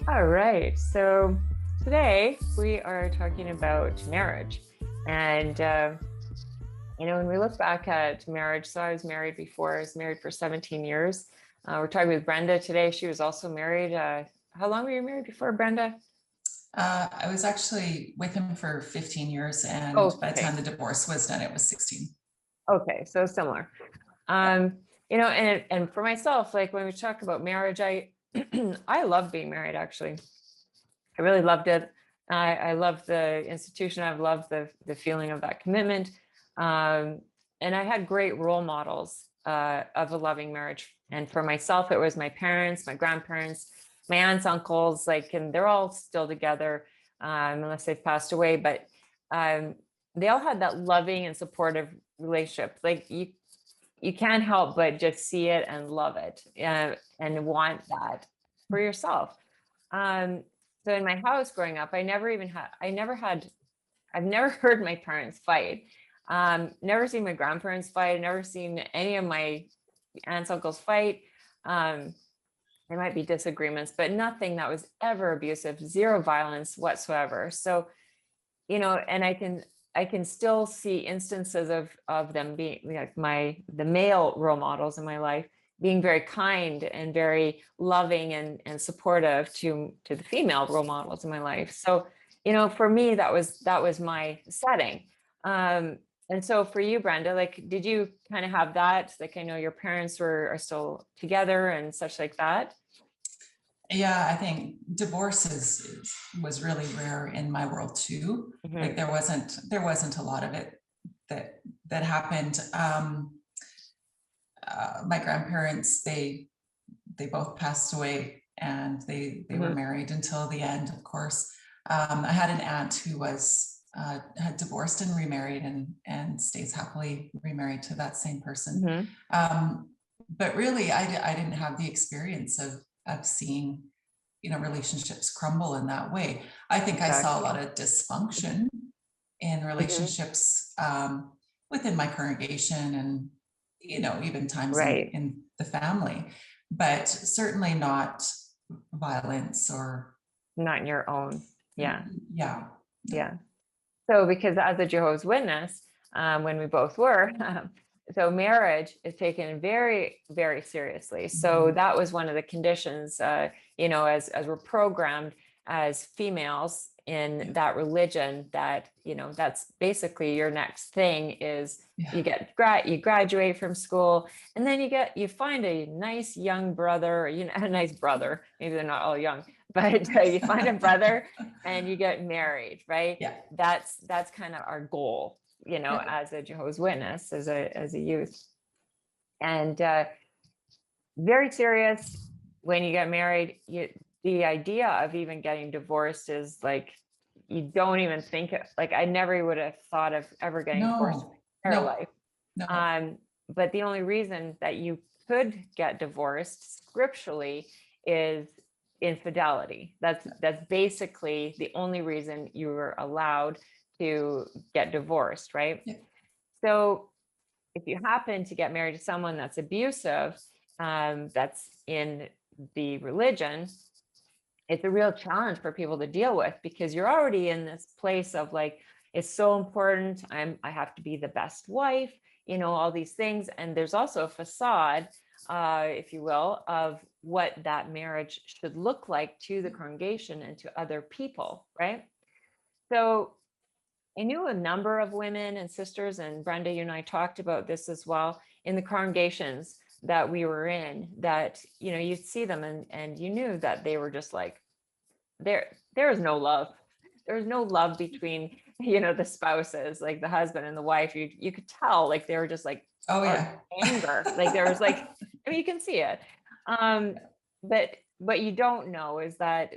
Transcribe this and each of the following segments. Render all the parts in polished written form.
All right. So today we are talking about marriage. And, when we look back at marriage, so I was married before, I was married for 17 years. We're talking with Brenda today. She was also married. How long were you married before, Brenda? I was actually with him for 15 years, and by the time Okay. the divorce was done, it was 16. Okay. So similar. Yeah. And for myself, like when we talk about marriage, I love being married, actually. I really loved it. I loved the institution. I've loved the feeling of that commitment. Um, and I had great role models of a loving marriage. And for myself, it was my parents, my grandparents, my aunts, uncles, like, and they're all still together, unless they've passed away. But um, they all had that loving and supportive relationship. Like you can't help but just see it and love it, and want that for yourself. Um, so in my house growing up, I've never heard my parents fight. Never seen my grandparents fight. Never seen any of my aunts, uncles fight. Um, there might be disagreements, but nothing that was ever abusive, zero violence whatsoever. So, and I can still see instances of them being like the male role models in my life being very kind and very loving and supportive to the female role models in my life. So, for me, that was my setting. Um, and so for you, Brenda, like, did you kind of have that? Like, I know your parents are still together and such like that. Yeah, I think was really rare in my world too. Like Hmm. there wasn't a lot of it that happened. My grandparents, they both passed away, and they were Hmm. married until the end, of course. I had an aunt who had divorced and remarried, and stays happily remarried to that same person. Hmm. But really, I didn't have the experience of seeing relationships crumble in that way. I think I saw a lot Exactly. of dysfunction in Hmm. relationships within my congregation, and even times Right. in the family, but certainly not violence or Not in your own. Yeah. yeah. Yeah. So, because as a Jehovah's Witness, when we both were, so marriage is taken very, very seriously. So Mhm. that was one of the conditions, as we're programmed as females in Yeah, that religion, that that's basically your next thing is yeah. you graduate from school, and then you find a nice young brother, a nice brother. Maybe they're not all young, but you find a brother and you get married, right? Yeah, That's kind of our goal, yeah, as a Jehovah's Witness, as a youth. And very serious. When you get married, the idea of even getting divorced is like, you don't even think, like, I never would have thought of ever getting divorced in no, my entire no, life. no. But the only reason that you could get divorced scripturally is infidelity. That's basically the only reason you were allowed to get divorced, right? Yeah, So if you happen to get married to someone that's abusive, that's in the religion, it's a real challenge for people to deal with, because you're already in this place of like, it's so important. I have to be the best wife, all these things. And there's also a facade, if you will, of what that marriage should look like to the congregation and to other people, right? So I knew a number of women and sisters, and Brenda, you and I talked about this as well, in the congregations that we were in, that, you'd see them, and you knew that they were just like, there is no love. There was no love between, the spouses, like the husband and the wife. You could tell, like, they were just like oh out of yeah. anger. Like there was like, I mean, you can see it. Um, but what you don't know is that,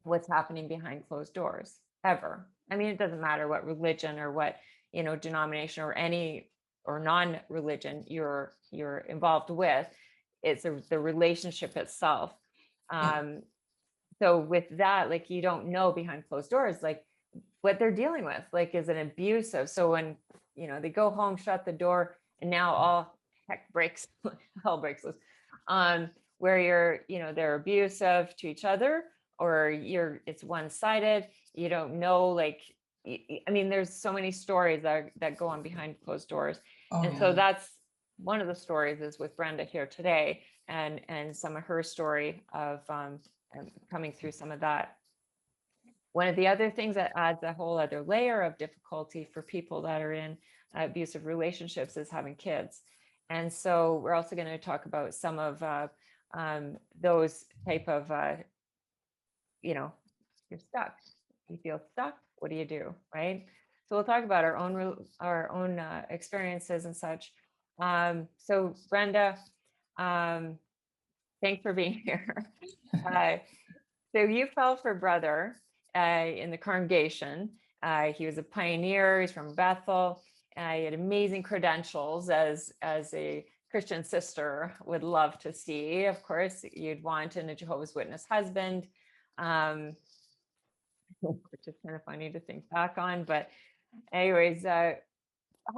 what's happening behind closed doors ever. I mean, it doesn't matter what religion or what, denomination or any or non-religion you're involved with. It's the relationship itself. Yeah, Um, so with that, like, you don't know behind closed doors, like, what they're dealing with, like, is an abusive. So when, they go home, shut the door, and now all heck breaks, hell breaks loose. Um, where they're abusive to each other, or it's one-sided. You don't know, like, I mean, there's so many stories that go on behind closed doors. Oh, And so that's one of the stories is with Brenda here today, and some of her story of coming through some of that. One of the other things that adds a whole other layer of difficulty for people that are in abusive relationships is having kids. And so we're also going to talk about some of those type of, you're stuck. You feel stuck. What do you do, right? So we'll talk about our own experiences and such. So Brenda, thanks for being here. So you fell for brother in the congregation. He was a pioneer. He's from Bethel. He had amazing credentials, as a Christian sister would love to see. Of course, you'd want in a Jehovah's Witness husband, which is kind of funny to think back on. But anyways, how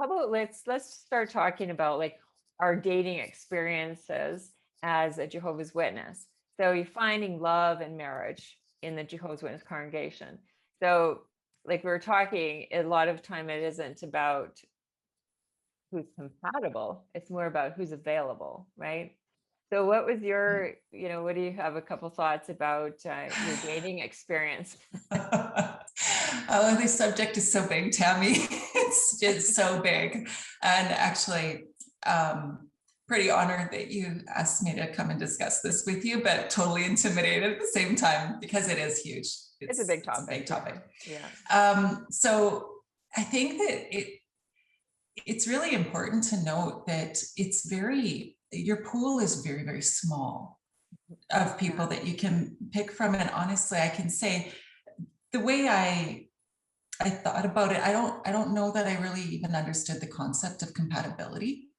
about let's start talking about like our dating experiences as a Jehovah's Witness. So you're finding love and marriage in the Jehovah's Witness congregation. So like we were talking, a lot of time it isn't about who's compatible. It's more about who's available, right? So what was your, what do you have a couple thoughts about your dating experience? Oh, this subject is so big, Tammy. It's just so big. And actually, pretty honored that you asked me to come and discuss this with you, but totally intimidated at the same time because it is huge. It's a big topic. It's a big topic. Yeah. So I think that it's really important to note that your pool is very, very small of people that you can pick from. And honestly, I can say the way I thought about it, I don't know that I really even understood the concept of compatibility.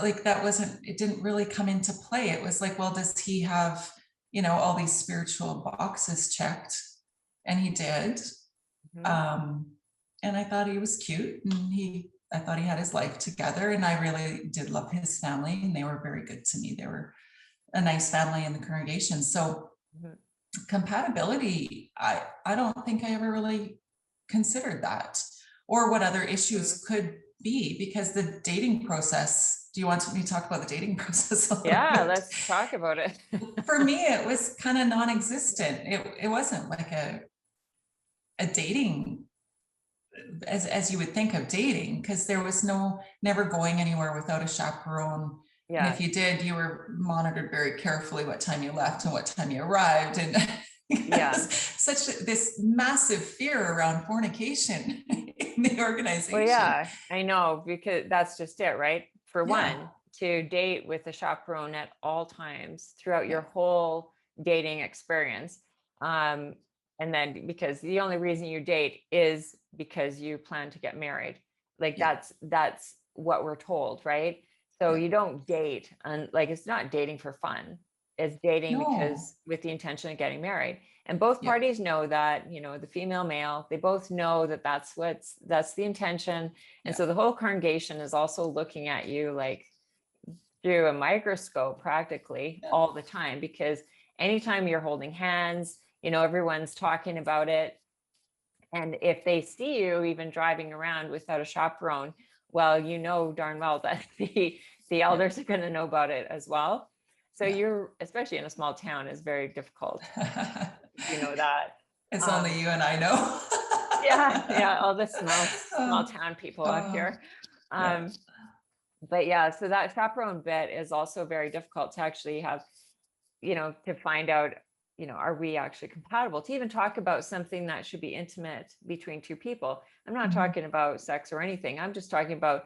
Like it didn't really come into play. It was like, well, does he have, all these spiritual boxes checked? And he did. And I thought he was cute, and I thought he had his life together, and I really did love his family, and they were very good to me. They were a nice family in the congregation. So compatibility, I don't think I ever really considered that, or what other issues could be, because the dating process, do you want me to talk about the dating process? Yeah, let's talk about it. For me, it was kind of non-existent. It wasn't like a dating as you would think of dating, because there was never going anywhere without a chaperone. Yeah. And if you did, you were monitored very carefully what time you left and what time you arrived. And such this massive fear around fornication in the organization. Well, yeah, I know, because that's just it, right? For one, to date with a chaperone at all times throughout your whole dating experience. And then because the only reason you date is because you plan to get married. Like that's what we're told, right? So you don't date, and like, it's not dating for fun. It's dating because with the intention of getting married. And both parties know that, the female, male, they both know that that's the intention. And so the whole congregation is also looking at you like through a microscope practically all the time, because anytime you're holding hands, everyone's talking about it. And if they see you even driving around without a chaperone, well, darn well that the elders are going to know about it as well. So you're, especially in a small town, is very difficult. You know that. It's only you and I know. All the small town people out here. But so that chaperone bit is also very difficult to actually have, to find out, are we actually compatible, to even talk about something that should be intimate between two people. I'm not talking about sex or anything. I'm just talking about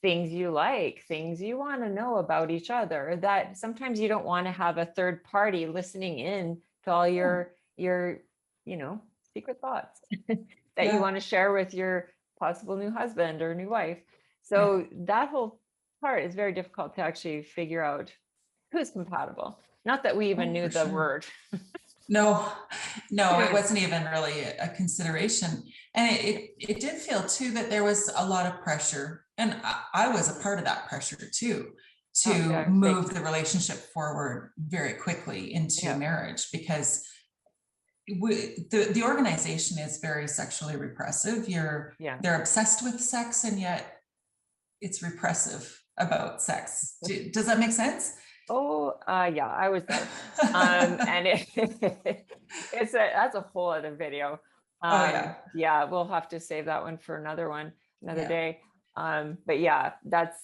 things you like, things you want to know about each other, that sometimes you don't want to have a third party listening in to all your secret thoughts that you want to share with your possible new husband or new wife. So that whole part is very difficult to actually figure out who's compatible. Not that we even knew the word. No, it wasn't even really a consideration. And it did feel too that there was a lot of pressure. And I was a part of that pressure too. to Okay. move the relationship forward very quickly into Yeah. marriage, because the organization is very sexually repressive. Yeah. They're obsessed with sex, and yet it's repressive about sex. Does that make sense? Oh, yeah, I was there. And that's a whole other video. Oh yeah. Yeah, we'll have to save that one for another Yeah. day. But yeah, that's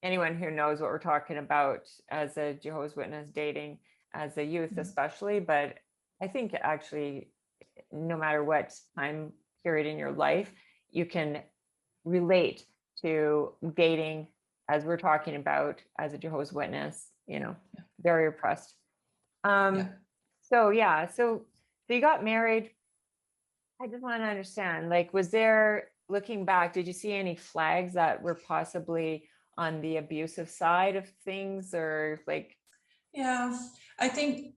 anyone who knows what we're talking about as a Jehovah's Witness dating as a youth, Mhm. especially. But I think actually, no matter what time period in your life, you can relate to dating as we're talking about as a Jehovah's Witness, very oppressed. Yeah. So yeah, so you got married. I just want to understand, like, was there, looking back, did you see any flags that were possibly on the abusive side of things, or like? Yeah. I think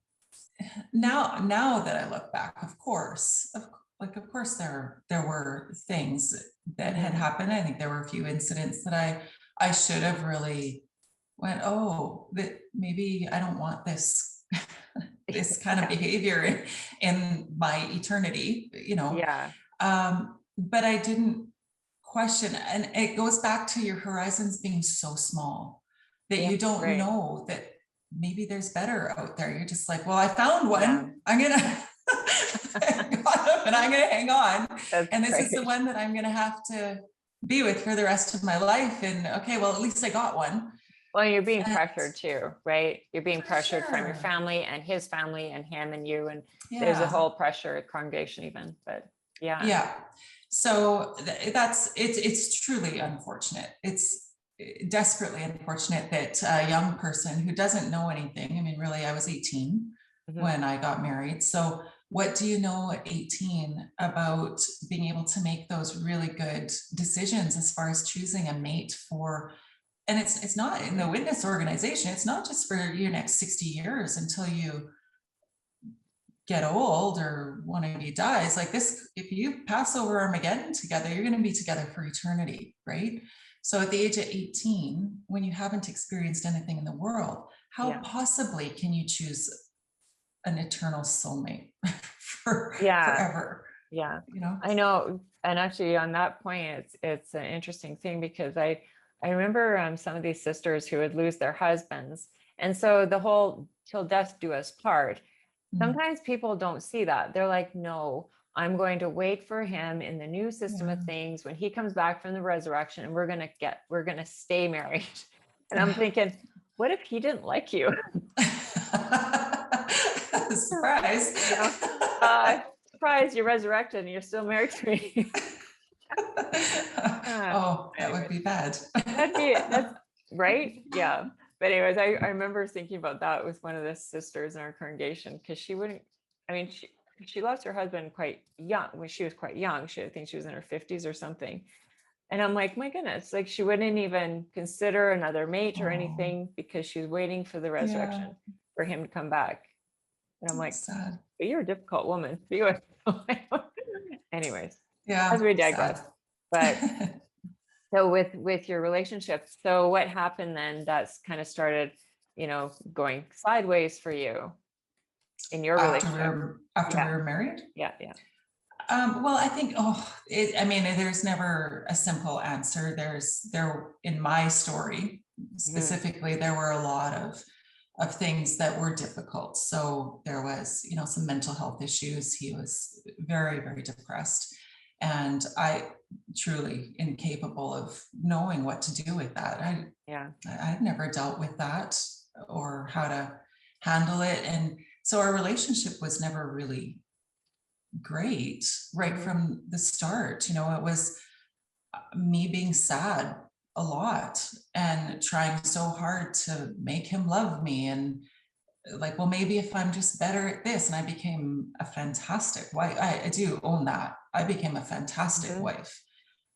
now that I look back, of course, of course there were things that had happened. I think there were a few incidents that I should have really went, oh, that maybe I don't want this this kind of behavior in my eternity, Yeah, but I didn't question. And it goes back to your horizons being so small that yeah, you don't right. know that maybe there's better out there. You're just like, well, I found one. Yeah. I'm gonna got him, and I'm gonna hang on. That's And this is the great. one that I'm gonna have to be with for the rest of my life. And okay, well, at least I got one. Well, you're being And pressured too, right? You're being for pressured from your sure. family and his family and him and you, and there's a Yeah. whole pressure congregation even, but yeah. Yeah. So it's truly unfortunate. It's desperately unfortunate that a young person who doesn't know anything. I mean, really, I was 18 Mhm. when I got married. So what do you know at 18 about being able to make those really good decisions as far as choosing a mate for? And it's not in the witness organization. It's not just for your next 60 years until you get old or one of you dies. Like this, if you pass over Armageddon together, you're going to be together for eternity, right? So at the age of 18, when you haven't experienced anything in the world, how Yeah. possibly can you choose an eternal soulmate Yeah. forever? Yeah. You know? I know. And actually on that point, it's an interesting thing, because I remember some of these sisters who would lose their husbands. And so the whole till death do us part. Sometimes people don't see that. They're like, no, I'm going to wait for him in the new system of things when he comes back from the resurrection, and we're going to stay married. And I'm thinking, what if he didn't like you? Surprise. Surprise, you're resurrected and you're still married to me. Oh, that would Anyways, be bad. that's right. Yeah. But anyways, I remember thinking about that with one of the sisters in our congregation, because she wouldn't, I mean, she lost her husband quite young, when she was quite young. I think she was in her 50s or something. And I'm like, my goodness, like she wouldn't even consider another mate or Oh, anything, because she was waiting for the yeah, resurrection for him to come back. And I'm like, that's sad. but you're a difficult woman to be with. Anyways, as Yeah, we sad. digress. But so with your relationship, so what happened then that's kind of started, going sideways for you in your relationship? After we Yeah, were married? yeah, yeah. Well, I think, I mean, there's never a simple answer. In my story Mhm. specifically, there were a lot of things that were difficult. So there was, some mental health issues. He was very, very depressed. And I truly incapable of knowing what to do with that. Yeah. I'd never dealt with that or how to handle it. And so our relationship was never really great right Mhm. from the start. It was me being sad a lot and trying so hard to make him love me, and like, well, maybe if I'm just better at this. And I became a fantastic wife. I do own that. I became a fantastic Mhm. wife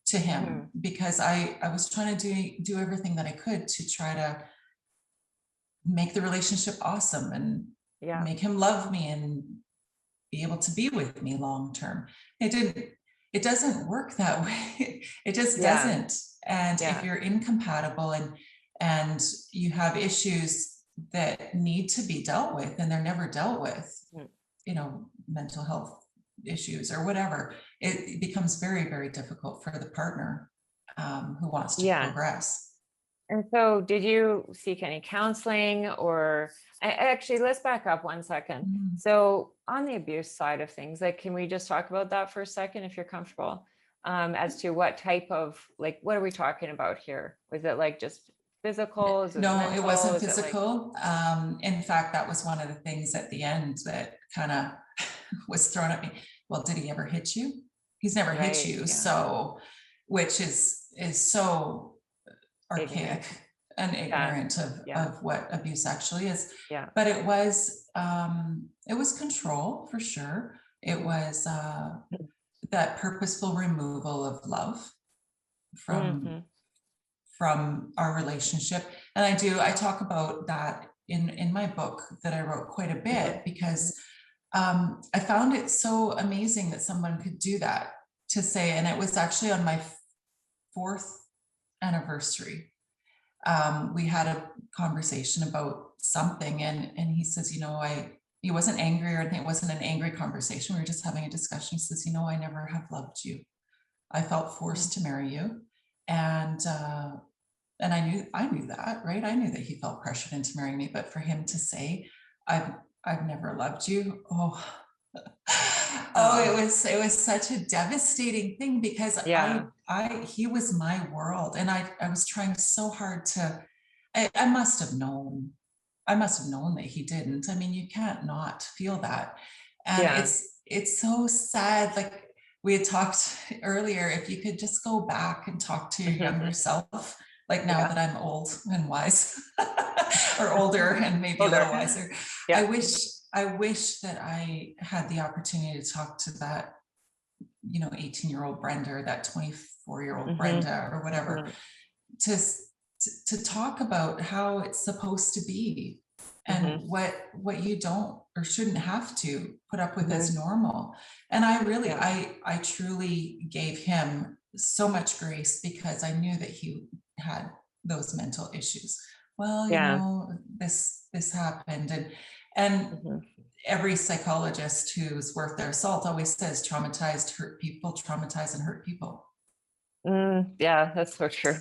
to him Mhm. because I was trying to do everything that I could to try to make the relationship awesome and Yeah. make him love me and be able to be with me long term. It doesn't work that way. It just Yeah. doesn't. And if Yeah. you're incompatible and and you have issues that need to be dealt with and they're never dealt with, mental health issues or whatever, it becomes very, very difficult for the partner who wants to progress. And so did you seek any counseling, or actually, let's back up 1 second. So on the abuse side of things, like, can we just talk about that for a second, if you're comfortable, as to what type of, like, what are we talking about here? Was it like just physical? Is it No, mental? it wasn't Is it physical. In fact, that was one of the things at the end that kind of was thrown at me. Well, did he ever hit you? He's never hit you. So, which is so archaic and ignorant of what abuse actually is. But it was control for sure. It was that purposeful removal of love from our relationship. And I talk about that in my book that I wrote quite a bit, because I found it so amazing that someone could do that, to say, and it was actually on my 4th anniversary. We had a conversation about something, and he says, he wasn't angry or anything. It wasn't an angry conversation. We were just having a discussion. He says, I never have loved you. I felt forced to marry you. And I knew that, right? I knew that he felt pressured into marrying me, but for him to say, I've never loved you. It was such a devastating thing, because he was my world, and I was trying so hard I must have known that he didn't. I mean, you can't not feel that. And it's so sad. Like we had talked earlier, if you could just go back and talk to your younger self, like now that I'm old and wise, or older and maybe a little wiser. I wish that I had the opportunity to talk to that, 18-year-old Brenda, or that 24-year-old Brenda, or whatever, to talk about how it's supposed to be, and what you don't or shouldn't have to put up with as normal. And I truly gave him so much grace, because I knew that he had those mental issues. Well, this happened, and every psychologist who's worth their salt always says traumatized, hurt people, traumatize and hurt people. Yeah, that's so true.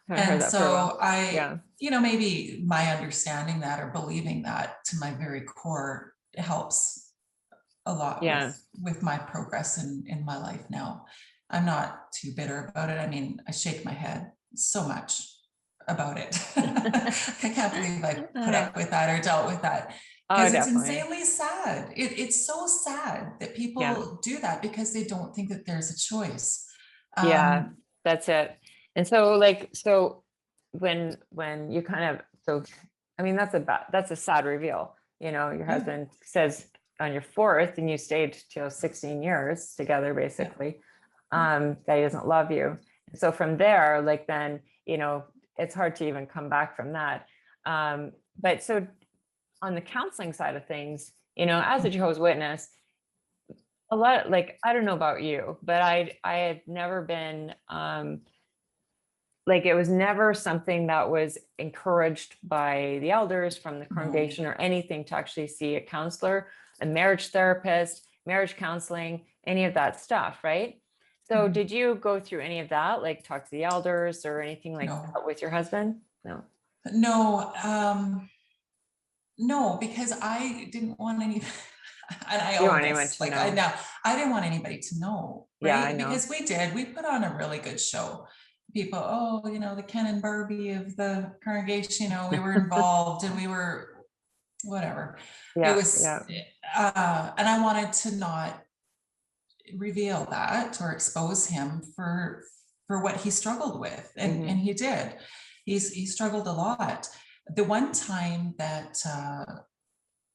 And so maybe my understanding that, or believing that to my very core, helps a lot with my progress in my life now. I'm not too bitter about it. I mean, I shake my head so much about it. I can't believe I put up with that or dealt with that. Because it's insanely sad. It's so sad that people do that, because they don't think that there's a choice. That's it. And so when you kind of, I mean, that's a sad reveal. Your husband says on your 4th, and you stayed till 16 years together, basically, that he doesn't love you. And so from there, then, it's hard to even come back from that. But so on the counseling side of things, as a Jehovah's Witness, a lot, I don't know about you, but I had never been, it was never something that was encouraged by the elders from the congregation or anything, to actually see a counselor, a marriage therapist, marriage counseling, any of that stuff, right? So did you go through any of that, talk to the elders or anything that with your husband? No, because I didn't want any, and I own this, I didn't want anybody to know, right? Yeah, I know. Because we put on a really good show. People, the Ken and Barbie of the congregation, we were involved, and we were whatever. It was, and I wanted to not reveal that or expose him for what he struggled with, and he did. He struggled a lot. The one time that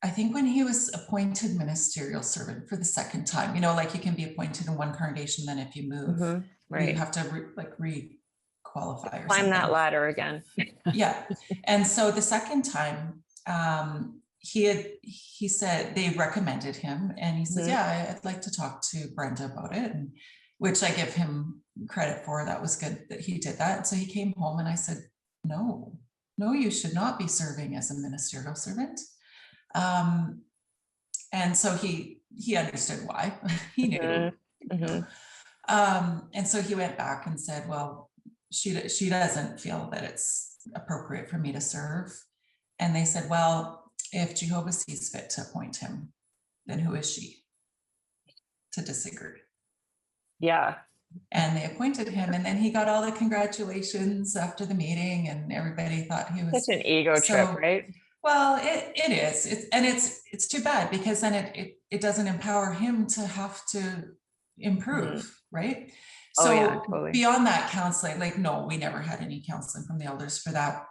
I think when he was appointed ministerial servant for the 2nd time, you can be appointed in one congregation, then if you move, you have to re-qualify or climb something. that ladder again. And so the 2nd time, he said they recommended him, and he says, I'd like to talk to Brenda about it, and which I give him credit for. That was good that he did that. And so he came home, and I said, no, no, you should not be serving as a ministerial servant. And so he understood why. He knew. And so he went back and said, well, she doesn't feel that it's appropriate for me to serve. And they said, well, if Jehovah sees fit to appoint him, then who is she to disagree? Yeah. And they appointed him, and then he got all the congratulations after the meeting, and everybody thought he was Such an ego trip, right? Well, it is. It's too bad, because then it doesn't empower him to have to improve, right? So yeah, totally. beyond that counseling, like, no, we never had any counseling from the elders for that.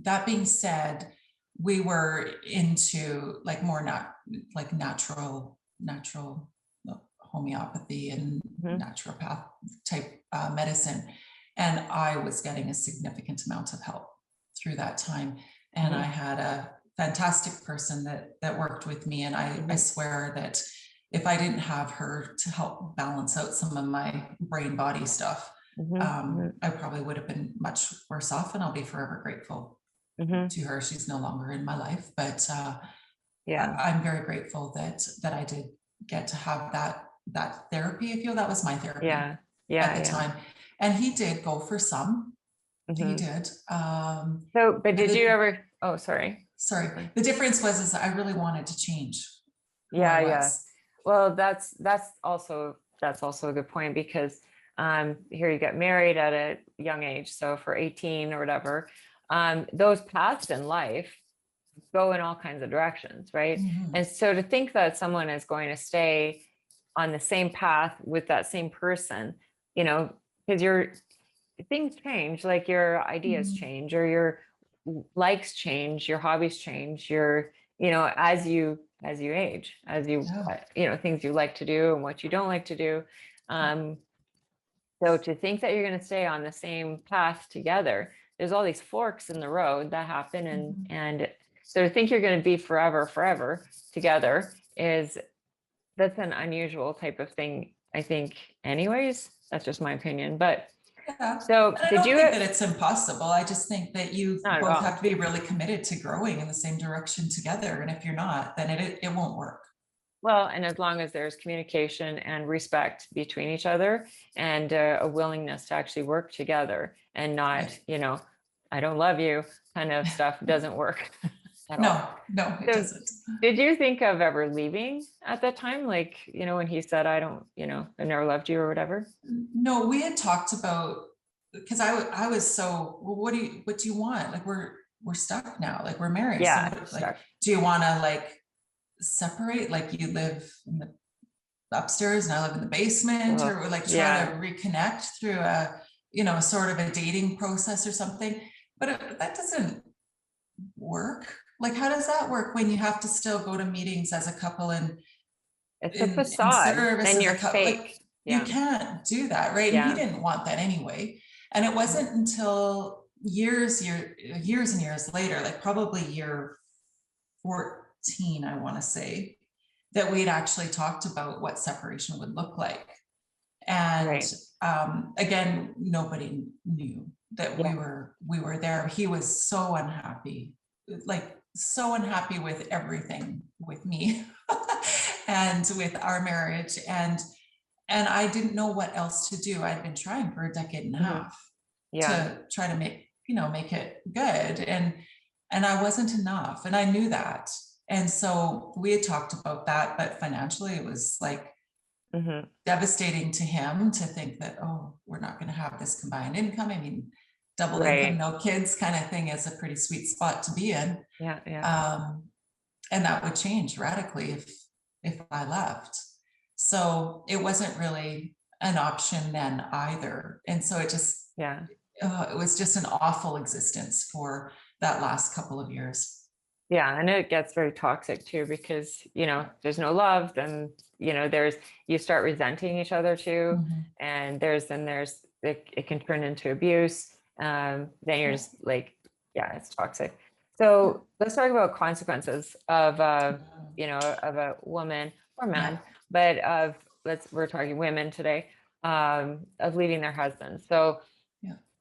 That being said, we were into like more natural homeopathy and naturopath type medicine. And I was getting a significant amount of help through that time. And I had a fantastic person that worked with me. And I swear that if I didn't have her to help balance out some of my brain body stuff, I probably would have been much worse off, and I'll be forever grateful to her. She's no longer in my life, but I'm very grateful that I did get to have that therapy. I feel that was my therapy at the time. And he did go for some. He did. So, but did you ever, oh, sorry. The difference was I really wanted to change. Yeah. Well, that's also a good point, because here you get married at a young age. So for 18 or whatever, those paths in life go in all kinds of directions, right? And so to think that someone is going to stay on the same path with that same person, because things change, like your ideas change, or your likes change, your hobbies change, as you age, things you like to do and what you don't like to do. So to think that you're going to stay on the same path together, there's all these forks in the road that happen. And so to think you're going to be forever together that's an unusual type of thing, I think, anyways. That's just my opinion. But so I don't think that it's impossible. I just think that you both have to be really committed to growing in the same direction together. And if you're not, then it won't work. Well, and as long as there's communication and respect between each other, and a willingness to actually work together, and not, I don't love you kind of stuff doesn't work at all. No, it doesn't. Did you think of ever leaving at that time? Like, when he said, I never loved you or whatever? No, we had talked about, because I was so, well, what do you want? Like, we're stuck now. Like, we're married. Yeah. So like, do you want to separate? Like, you live in the upstairs and I live in the basement, or try to reconnect through a, sort of a dating process or something. But that doesn't work. Like, how does that work when you have to still go to meetings as a couple and it's a facade, then you're fake. You can't do that, right? And he didn't want that anyway. And it wasn't until years and years later, like probably year 14, I want to say, that we'd actually talked about what separation would look like. And again, nobody knew that we were there. He was so unhappy, so unhappy with everything, with me and with our marriage. And I didn't know what else to do. I'd been trying for a decade and a half to try to make it good. And I wasn't enough. And I knew that. And so we had talked about that, but financially it was devastating to him to think that, oh, we're not going to have this combined income. I mean, double income, no kids kind of thing is a pretty sweet spot to be in. And that would change radically if I left. So it wasn't really an option then either. And so it just, it was just an awful existence for that last couple of years. Yeah. And it gets very toxic too, because, there's no love, then, you start resenting each other too. And it can turn into abuse. Then you're just like, it's toxic. So let's talk about consequences of, of a woman or man, but we're talking women today, of leaving their husbands. So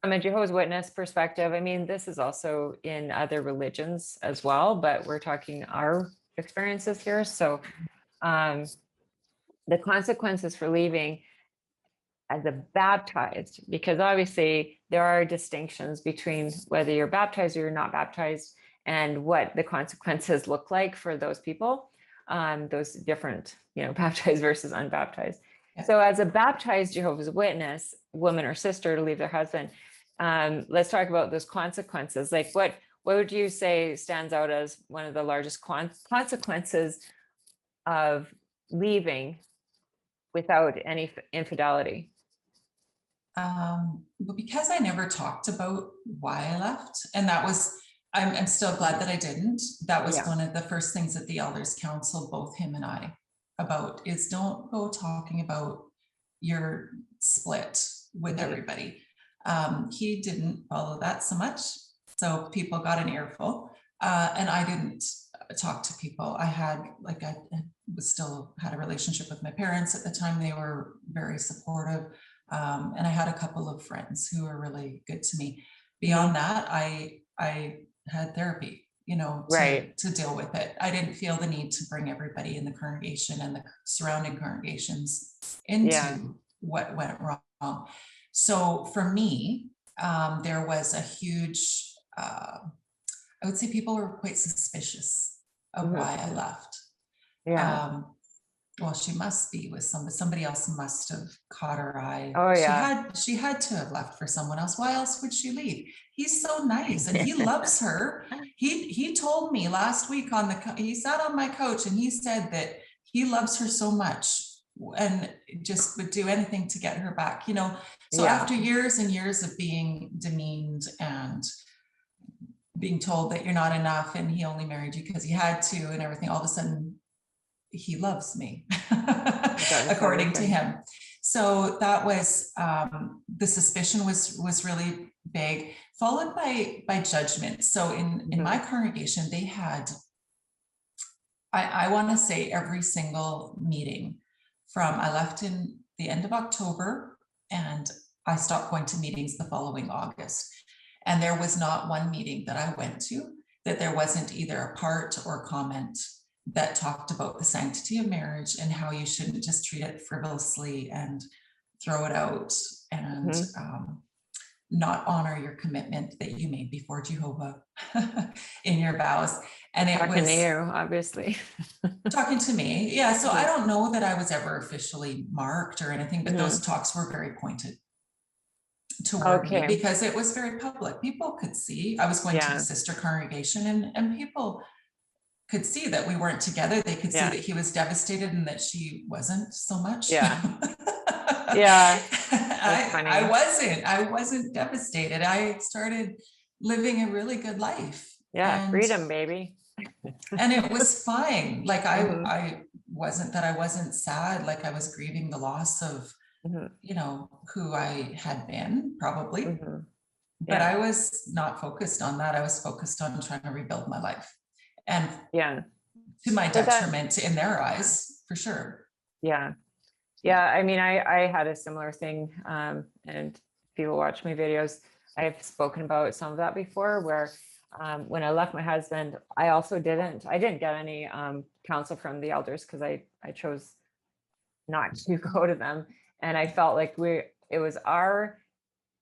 from a Jehovah's Witness perspective, I mean, this is also in other religions as well, but we're talking our experiences here. So the consequences for leaving as a baptized, because obviously there are distinctions between whether you're baptized or you're not baptized, and what the consequences look like for those people, those different, baptized versus unbaptized. Yeah. So as a baptized Jehovah's Witness woman or sister to leave their husband, let's talk about those consequences. Like what would you say stands out as one of the largest consequences of leaving without any infidelity? But because I never talked about why I left, and that was, I'm still glad that I didn't. That was Yeah. one of the first things that the elders counseled both him and I about, is don't go talking about your split with everybody. He didn't follow that so much, so people got an earful, and I didn't talk to people. I had, like, I was still had a relationship with my parents at the time. They were very supportive. And I had a couple of friends who were really good to me. Beyond that, I had therapy, Right. to deal with it. I didn't feel the need to bring everybody in the congregation and the surrounding congregations into what went wrong. So for me, there was a huge, I would say people were quite suspicious of why I left. Yeah. Well, she must be with somebody else must have caught her eye. Oh, yeah. She had to have left for someone else. Why else would she leave? He's so nice and he loves her. He told me last week he sat on my couch and he said that he loves her so much and just would do anything to get her back, So after years and years of being demeaned and being told that you're not enough and he only married you because he had to and everything, all of a sudden he loves me, according to him. So that was, the suspicion was really big, followed by judgment. So in my congregation, they had, I want to say every single meeting I left in the end of October and I stopped going to meetings the following August. And there was not one meeting that I went to that there wasn't either a part or comment that talked about the sanctity of marriage and how you shouldn't just treat it frivolously and throw it out and not honor your commitment that you made before Jehovah in your vows. And it talking was to you, obviously. talking to me. Yeah. So I don't know that I was ever officially marked or anything, but those talks were very pointed toward me because it was very public. People could see I was going to the sister congregation and people could see that we weren't together. They could see that he was devastated and that she wasn't so much. Yeah. I wasn't devastated. I started living a really good life. Yeah. Freedom, baby. And it was fine. Like I wasn't sad. Like I was grieving the loss of, who I had been probably, but I was not focused on that. I was focused on trying to rebuild my life. And to my detriment in their eyes, for sure. Yeah. I mean, I had a similar thing, and people watch my videos. I've spoken about some of that before, where when I left my husband, I didn't get any counsel from the elders because I chose not to go to them, and I felt like it was our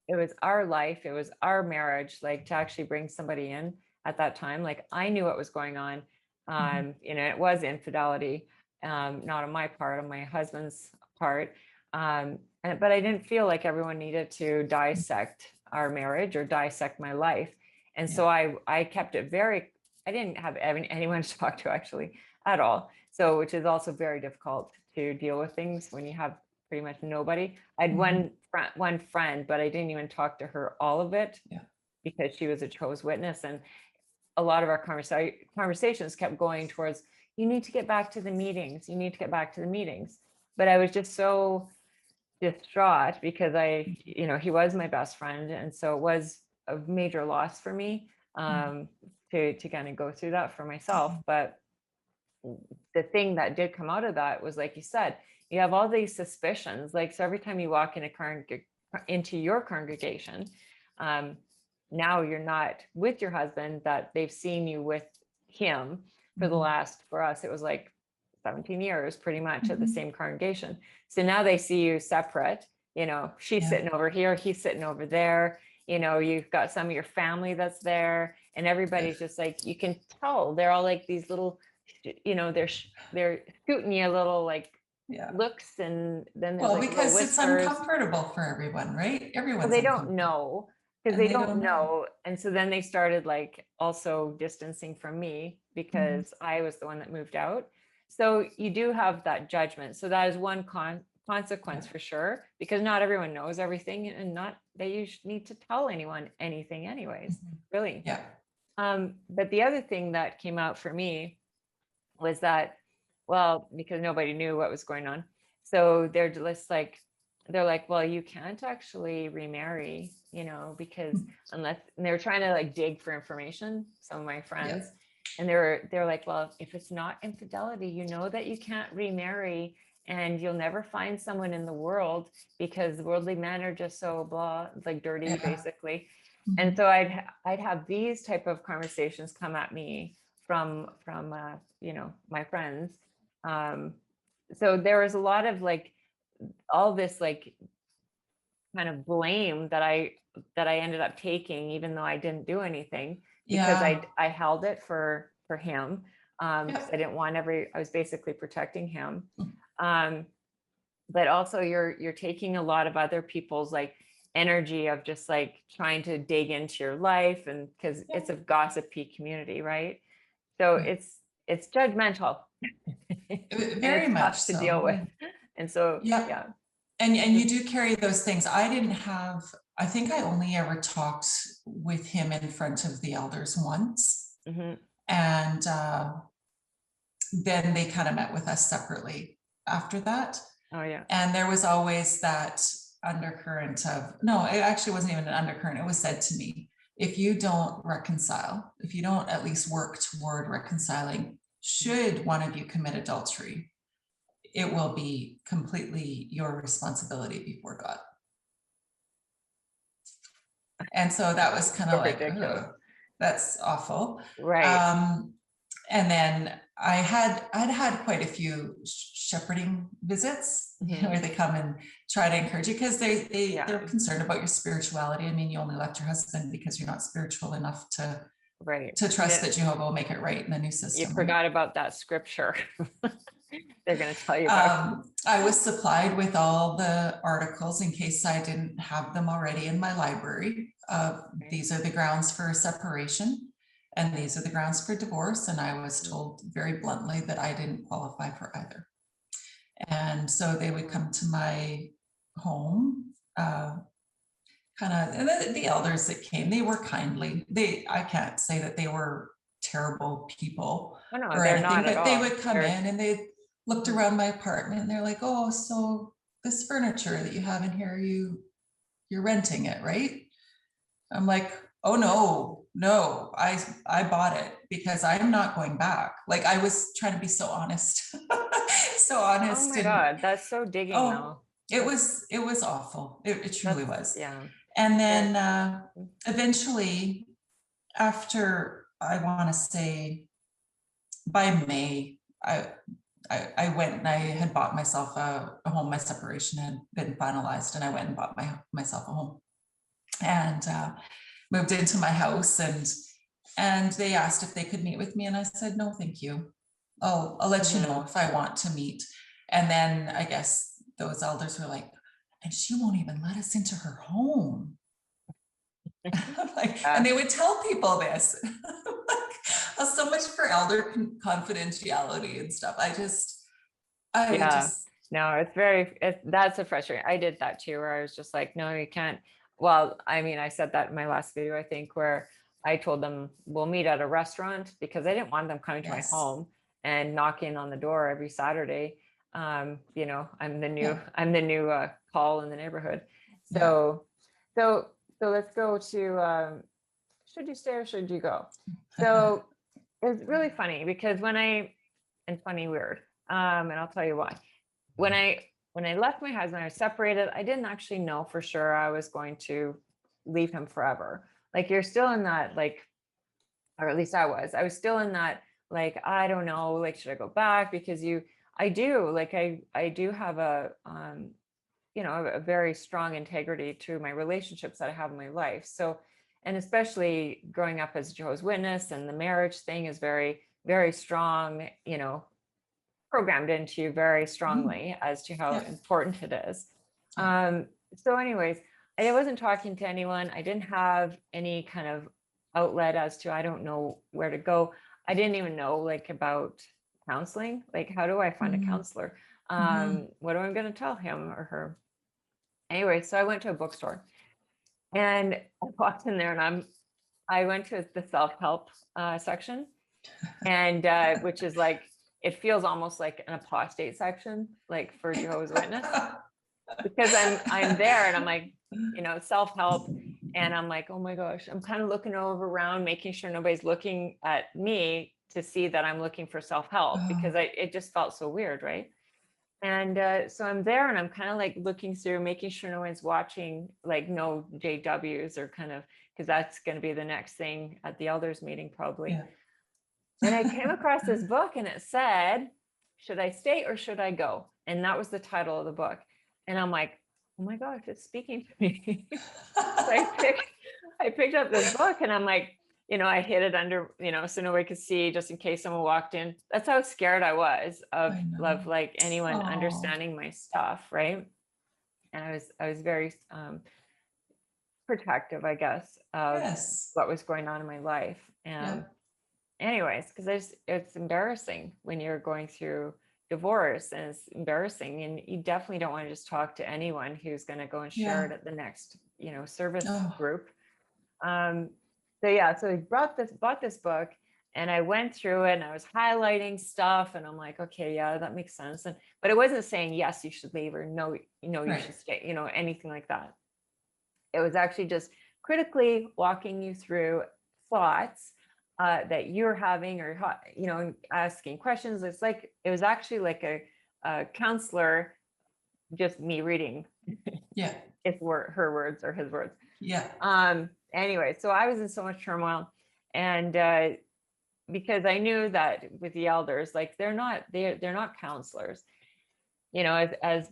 life, it was our marriage, like to actually bring somebody in at that time. Like I knew what was going on. It was infidelity, not on my part, on my husband's part. But I didn't feel like everyone needed to dissect our marriage or dissect my life. And so I kept it I didn't have anyone to talk to actually at all. So, which is also very difficult to deal with things when you have pretty much nobody. I had one friend, but I didn't even talk to her all of it because she was a Jehovah's Witness. And a lot of our conversations kept going towards, you need to get back to the meetings. You need to get back to the meetings. But I was just so distraught because he was my best friend. And so it was a major loss for me to kind of go through that for myself. But the thing that did come out of that was, like you said, you have all these suspicions. Like, so every time you walk into your congregation, now you're not with your husband, that they've seen you with him for the last, for us, it was like 17 years pretty much at the same congregation. So now they see you separate, you know, she's sitting over here, he's sitting over there, you know, you've got some of your family that's there, and everybody's just like, you can tell they're all like these little, you know, they're shooting you a little like looks, and then there's Well, like because little it's whispers. uncomfortable for everyone, right? Everyone's Well, they don't uncomfortable. know, because And they don't know. And so then they started like also distancing from me because I was the one that moved out. So you do have that judgment. So that is one consequence for sure, because not everyone knows everything, and not that you need to tell anyone anything anyways, really. Yeah. But the other thing that came out for me was that, well, because nobody knew what was going on. So they're just like, they're like, well, you can't actually remarry, you know, because unless, and they were trying to like dig for information, some of my friends, and they're like, well, if it's not infidelity, you know that you can't remarry, and you'll never find someone in the world, because worldly men are just so blah, like dirty, basically. And so I'd have these type of conversations come at me from you know, my friends. So there was a lot of like all this like kind of blame that I ended up taking, even though I didn't do anything, because I held it for him. 'Cause I didn't want I was basically protecting him. But also you're taking a lot of other people's like energy of just like trying to dig into your life, and because it's a gossipy community, right? So it's judgmental. Very it's much tough to deal so. with. And so And you do carry those things. I think I only ever talked with him in front of the elders once. And then they kind of met with us separately after that. Oh yeah. And there was always that undercurrent of, no, it actually wasn't even an undercurrent. It was said to me, if you don't reconcile, if you don't at least work toward reconciling, should one of you commit adultery, it will be completely your responsibility before God. And so that was kind of like, that's awful. Right. And then I'd had quite a few shepherding visits, you know, where they come and try to encourage you, because they're concerned about your spirituality. I mean, you only left your husband because you're not spiritual enough to trust that Jehovah will make it right in the new system. You forgot about that scripture. They're going to tell you about. I was supplied with all the articles in case I didn't have them already in my library. These are the grounds for separation, and these are the grounds for divorce. And I was told very bluntly that I didn't qualify for either. And so they would come to my home, and the elders that came, they were kindly. I can't say that they were terrible people or anything, but they would come in and they looked around my apartment and they're like, oh, so this furniture that you have in here, you're renting it, right? I'm like, oh no, I bought it because I'm not going back. Like, I was trying to be so honest. So honest. Oh my God, that's so digging though. It was awful. It truly was. Yeah. And then eventually, after, I want to say by May, I went and I had bought myself a home. My separation had been finalized, and I went and bought myself a home, and moved into my house, and they asked if they could meet with me, and I said, no, thank you. I'll let you know if I want to meet. And then I guess those elders were like, and she won't even let us into her home. Like, and they would tell people this. Like, so much for elder confidentiality and stuff. No, that's a frustrating. I did that too, where I was just like, no, you can't. Well, I mean, I said that in my last video, I think, where I told them we'll meet at a restaurant, because I didn't want them coming to my home and knocking on the door every Saturday. You know, I'm the new call in the neighborhood. So let's go to should you stay or should you go? So it's really funny, because weird. And I'll tell you why. When I left my husband, I was separated. I didn't actually know for sure I was going to leave him forever. Like you're still in that, like, or at least I was still in that, like, I don't know, like, should I go back? Because I do have a, a very strong integrity to my relationships that I have in my life. So, and especially growing up as a Jehovah's Witness, and the marriage thing is very, very strong, programmed into you very strongly as to how important it is. So anyways, I wasn't talking to anyone. I didn't have any kind of outlet as to, I don't know where to go. I didn't even know like about counseling. Like, how do I find a counselor? What am I going to tell him or her? Anyway, so I went to a bookstore and I walked in there, and I went to the self-help section, and which is like, it feels almost like an apostate section, like for Jehovah's Witness, because I'm there and I'm like, self-help, and I'm like, oh my gosh, I'm kind of looking over around, making sure nobody's looking at me to see that I'm looking for self-help, because it just felt so weird, right? And so I'm there and I'm kind of like looking through, making sure no one's watching, like no JWs, or kind of, because that's going to be the next thing at the elders meeting probably. And I came across this book and it said, should I stay or should I go? And that was the title of the book. And I'm like, oh my gosh, it's speaking to me. So I picked up this book and I'm like, I hid it under, so nobody could see, just in case someone walked in. That's how scared I was of like anyone understanding my stuff, right? And I was very protective, I guess, of what was going on in my life. And anyways, because it's embarrassing when you're going through divorce, and it's embarrassing, and you definitely don't want to just talk to anyone who's going to go and share it at the next, service group. So I bought this book, and I went through it and I was highlighting stuff, and I'm like, okay, yeah, that makes sense. But it wasn't saying, yes, you should leave, or no, you should stay, anything like that. It was actually just critically walking you through thoughts that you're having, or, asking questions. It was actually like a counselor, just me reading her words or his words. Anyway, so I was in so much turmoil, and because I knew that with the elders, like they're not counselors, as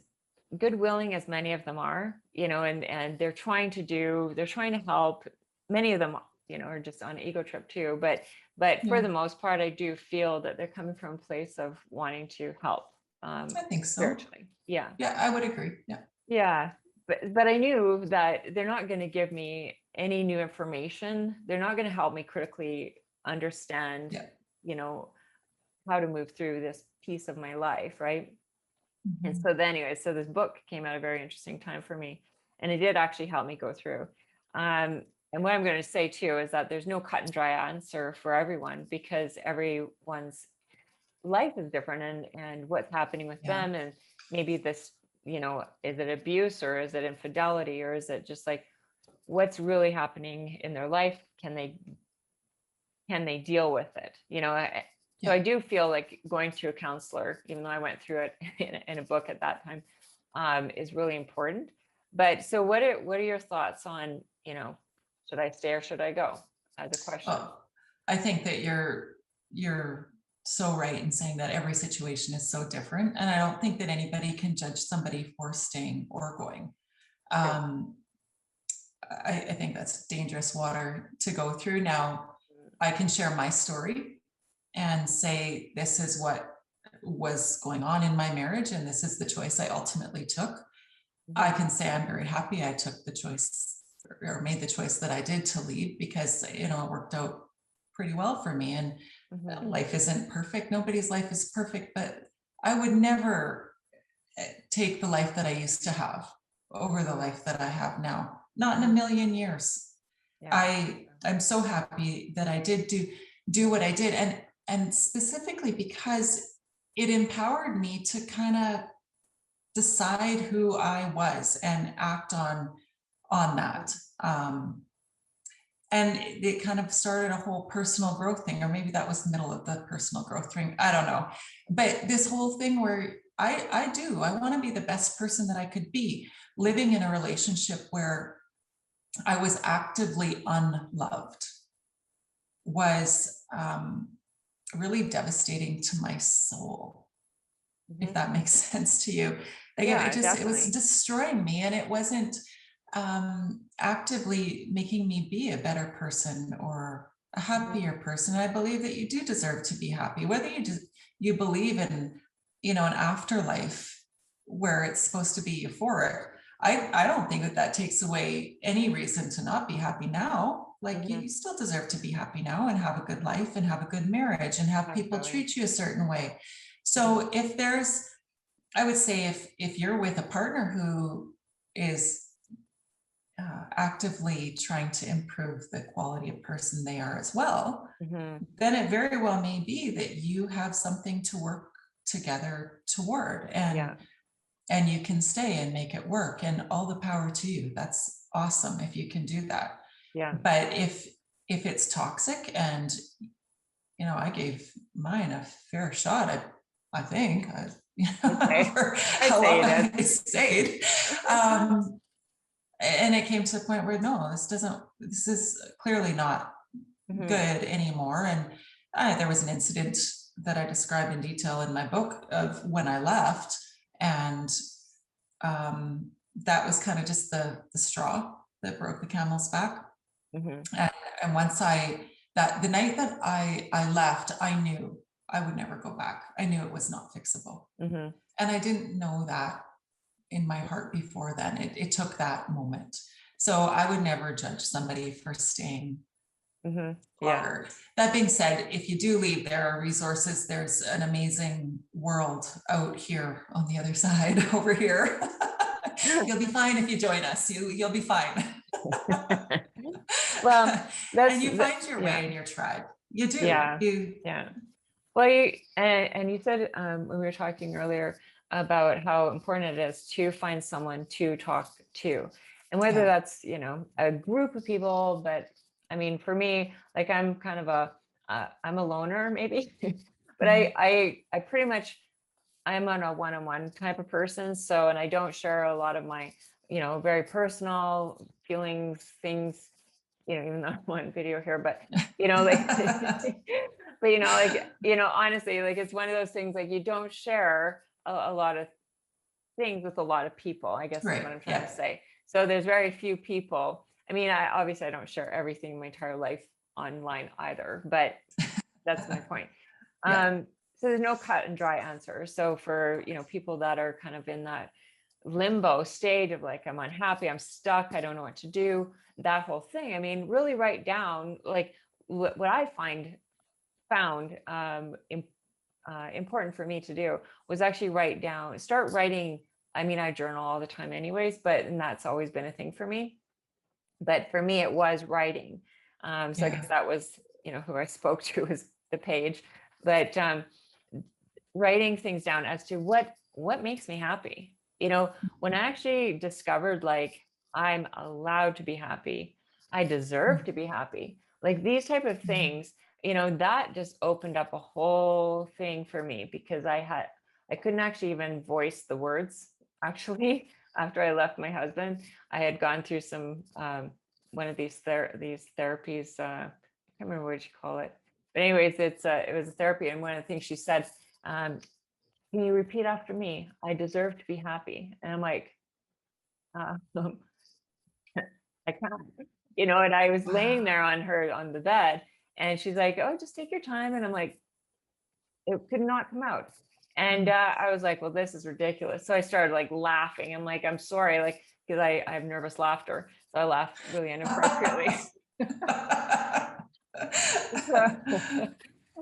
good willing as many of them are, and they're trying to help. Many of them, are just on an ego trip too, but for the most part, I do feel that they're coming from a place of wanting to help. I think so. Spiritually. Yeah, I would agree. But I knew that they're not going to give me any new information. They're not going to help me critically understand, how to move through this piece of my life, right? And so then anyway, so this book came at a very interesting time for me, and it did actually help me go through. And what I'm going to say too is that there's no cut and dry answer for everyone, because everyone's life is different, and what's happening with them, and maybe this, is it abuse, or is it infidelity, or is it just like what's really happening in their life? Can they deal with it? So I do feel like going to a counselor, even though I went through it in a book at that time, is really important. But so what are your thoughts on, should I stay or should I go, as a question? I think that you're so right in saying that every situation is so different, and I don't think that anybody can judge somebody for staying or going. I think that's dangerous water to go through. Now, I can share my story and say, this is what was going on in my marriage, and this is the choice I ultimately took. I can say I'm very happy I took the choice, or made the choice that I did, to leave, because, it worked out pretty well for me. And life isn't perfect. Nobody's life is perfect, but I would never take the life that I used to have over the life that I have now. Not in a million years. I'm so happy that I did do what I did, and specifically because it empowered me to kind of decide who I was and act on that. And it kind of started a whole personal growth thing, or maybe that was the middle of the personal growth thing. I don't know. But this whole thing where I want to be the best person that I could be, living in a relationship where I was actively unloved was really devastating to my soul, if that makes sense to you. Like Yeah, it was definitely. destroying me, and it wasn't actively making me be a better person or a happier person. I believe that you do deserve to be happy, whether you believe in, an afterlife where it's supposed to be euphoric. I don't think that that takes away any reason to not be happy now. Like you still deserve to be happy now and have a good life and have a good marriage and have people Absolutely. treat you a certain way. So if there's, I would say if you're with a partner who is actively trying to improve the quality of person they are as well, then it very well may be that you have something to work together toward, Yeah. and you can stay and make it work, and all the power to you. That's awesome if you can do that. Yeah. But if it's toxic, and I gave mine a fair shot, I think, Okay. for I how say long it I stayed. And it came to a point where, no, this is clearly not is. good anymore. And there was an incident that I described in detail in my book of when I left. And that was kind of just the straw that broke the camel's back. And once the night that I left, I knew I would never go back. I knew it was not fixable. And I didn't know that in my heart before then. It took that moment. So I would never judge somebody for staying Yeah. longer. That being said, if you do leave, there are resources. There's an amazing world out here on the other side over here. You'll be fine if you join us. You'll be fine. Well, and you find your way in your tribe. You do. Yeah. Well, and you said when we were talking earlier about how important it is to find someone to talk to, and whether that's a group of people. But I mean, for me, like I'm kind of I'm a loner maybe, but I pretty much I'm on a one-on-one type of person. So, and I don't share a lot of my very personal feelings, things, even though I'm on video here, but like but honestly, like it's one of those things, like you don't share a lot of things with a lot of people, I guess is what I'm trying to say. So there's very few people. I mean, I don't share everything my entire life online either, but that's my point. So there's no cut and dry answer. So for people that are kind of in that limbo stage of like, I'm unhappy, I'm stuck, I don't know what to do, that whole thing, I mean, really write down like what I found important for me to do was actually start writing. I mean, I journal all the time anyways, and that's always been a thing for me. But for me, it was writing. So I guess that was, who I spoke to was the page, but writing things down as to what makes me happy. When I actually discovered like I'm allowed to be happy, I deserve to be happy, like these type of things, that just opened up a whole thing for me, because I couldn't actually even voice the words actually after I left my husband. I had gone through some one of these therapies, I can't remember what you call it, but anyways, it was a therapy, and one of the things she said, can you repeat after me? I deserve to be happy. And I'm like, I can't, and I was laying there on the bed, and she's like, oh, just take your time. And I'm like, it could not come out. And I was like, well, this is ridiculous. So I started like laughing. I'm like, I'm sorry, like, because I have nervous laughter. So I laughed really inappropriately.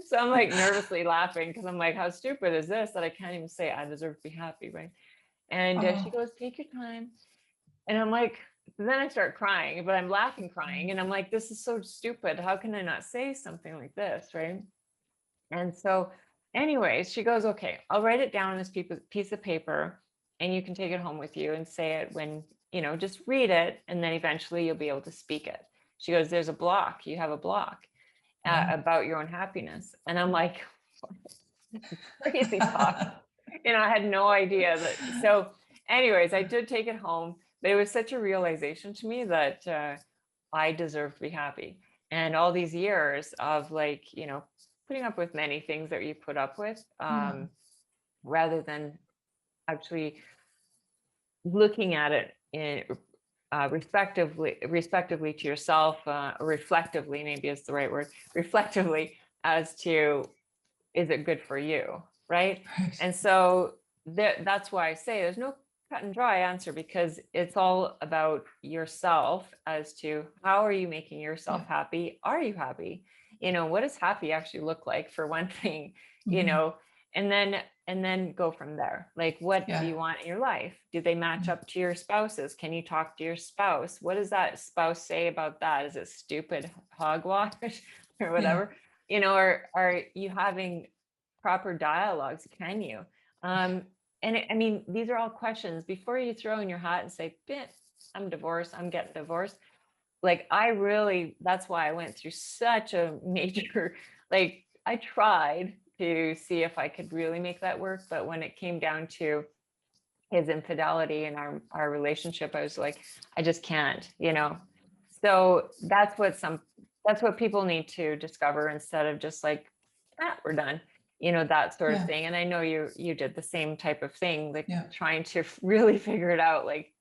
So I'm like nervously laughing, because I'm like, how stupid is this that I can't even say I deserve to be happy, right? And she goes, take your time. And I'm like, then I start crying, but I'm laughing, crying. And I'm like, this is so stupid. How can I not say something like this, right? And so anyways, she goes, okay, I'll write it down on this piece of paper, and you can take it home with you and say it when, just read it, and then eventually you'll be able to speak it. She goes, there's a block. You have a block about your own happiness. And I'm like, crazy talk. I had no idea that. So anyways, I did take it home, but it was such a realization to me that I deserve to be happy. And all these years of like, putting up with many things that you put up with, rather than actually looking at it in respectively to yourself, reflectively, maybe is the right word, reflectively, as to, is it good for you, right? Right. And so that's why I say there's no cut and dry answer, because it's all about yourself as to how are you making yourself happy? Are you happy? What does happy actually look like, for one thing, and then go from there. Like, what do you want in your life? Do they match up to your spouse's? Can you talk to your spouse? What does that spouse say about that? Is it stupid hogwash or whatever? Or are you having proper dialogues? Can you? And these are all questions before you throw in your hat and say, I'm divorced, I'm getting divorced. Like, that's why I went through such a major, like, I tried to see if I could really make that work. But when it came down to his infidelity in our relationship, I was like, I just can't, So that's what people need to discover, instead of just like, we're done, that sort of thing. And I know you did the same type of thing, like trying to really figure it out, like,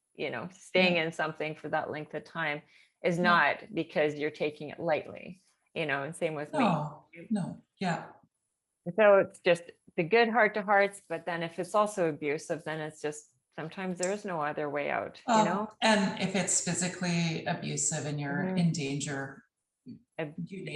staying in something for that length of time is not because you're taking it lightly, and same with me. No. So it's just the good heart to hearts, but then if it's also abusive, then it's just, sometimes there is no other way out, And if it's physically abusive and you're in danger,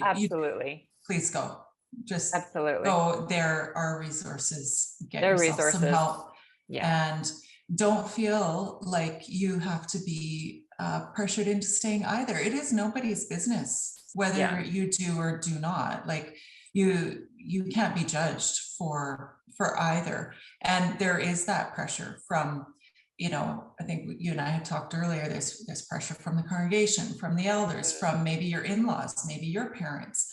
absolutely. Please go. Just absolutely go. There are resources. Get there are yourself resources. Some help. Yeah. And don't feel like you have to be pressured into staying either. It is nobody's business whether you do or do not. Like, you can't be judged for either. And there is that pressure from, I think you and I had talked earlier, there's pressure from the congregation, from the elders, from maybe your in-laws, maybe your parents,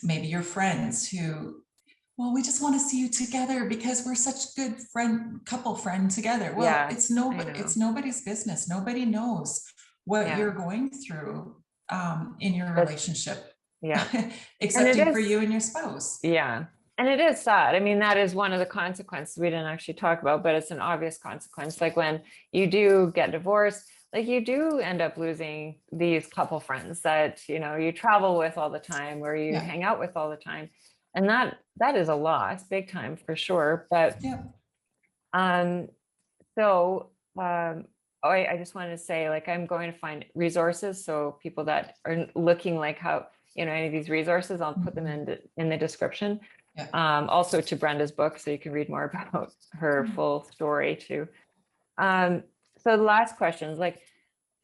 maybe your friends who, well, we just want to see you together because we're such good couple friend together. Well, it's nobody's business. Nobody knows what you're going through in your relationship. Excepting for you and your spouse. And it is sad. I mean, that is one of the consequences we didn't actually talk about, but it's an obvious consequence. Like, when you do get divorced, like, you do end up losing these couple friends that, you travel with all the time, or you hang out with all the time. And that is a loss, big time, for sure. But I just wanted to say, like, I'm going to find resources. So people that are looking like how, any of these resources, I'll put them in the description. Also to Brenda's book, so you can read more about her full story too. So the last question